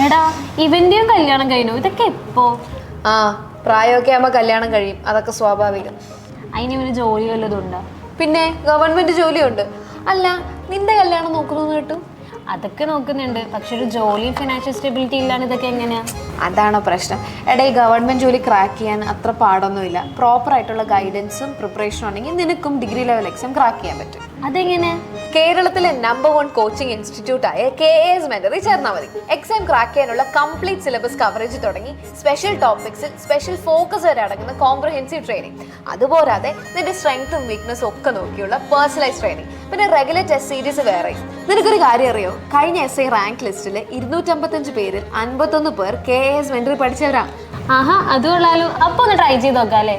എടാ ഇവന്റെയും കല്യാണം കഴിഞ്ഞു, ഇതൊക്കെ എപ്പോ? ആ പ്രായമൊക്കെ ആകുമ്പോൾ കല്യാണം കഴിയും, അതൊക്കെ സ്വാഭാവികം. അതിന് ഇവന് ജോലി വല്ലതും ഉണ്ടോ? പിന്നെ ഗവൺമെന്റ് ജോലിയുണ്ട്. അല്ല നിന്റെ കല്യാണം നോക്കുന്നു കേട്ടു. അതൊക്കെ നോക്കുന്നുണ്ട്, പക്ഷെ ഒരു ജോലിയും ഫിനാൻഷ്യൽ സ്റ്റെബിലിറ്റി ഇല്ലാണ്ട് ഇതൊക്കെ എങ്ങനെയാ? അതാണോ പ്രശ്നം? എടാ ഈ ഗവൺമെന്റ് ജോലി ക്രാക്ക് ചെയ്യാൻ അത്ര പാടൊന്നുമില്ല. പ്രോപ്പർ ആയിട്ടുള്ള ഗൈഡൻസും പ്രിപ്പറേഷനും ഉണ്ടെങ്കിൽ നിനക്കും ഡിഗ്രി ലെവൽ എക്സാം ക്രാക്ക് ചെയ്യാൻ പറ്റും. അതെങ്ങനെ? കേരളത്തിലെ നമ്പർ 1 കോച്ചിങ് ഇൻസ്റ്റിറ്റ്യൂട്ട് ആയ KAS Mentor ചേർന്നാൽ മതി. എക്സാം ക്രാക്ക് ചെയ്യാനുള്ള കംപ്ലീറ്റ് സിലബസ് കവറേജ് തുടങ്ങി സ്പെഷ്യൽ ടോപ്പിക്സിൽ സ്പെഷ്യൽ ഫോക്കസ് വരെ അടങ്ങുന്ന കോംപ്രഹെൻസീവ് ട്രെയിനിങ്. അതുപോരാതെ നിന്റെ സ്ട്രെങ്ത്തും വീക്ക്നസും ഒക്കെ നോക്കിയുള്ള പേഴ്സണലൈസ് ട്രെയിനിങ്, പിന്നെ റെഗുലർ ടെസ്റ്റ് സീരീസ് വേറെ. നിനക്കൊരു കാര്യം അറിയോ? കഴിഞ്ഞ SI റാങ്ക് ലിസ്റ്റിൽ 255 പേരിൽ 51 പേർ KAS Mentor പഠിച്ചവരാ. ആഹാ, അത് കൊള്ളാലോ. അപ്പൊ ഒന്ന് ട്രൈ ചെയ്ത് നോക്കാം അല്ലേ?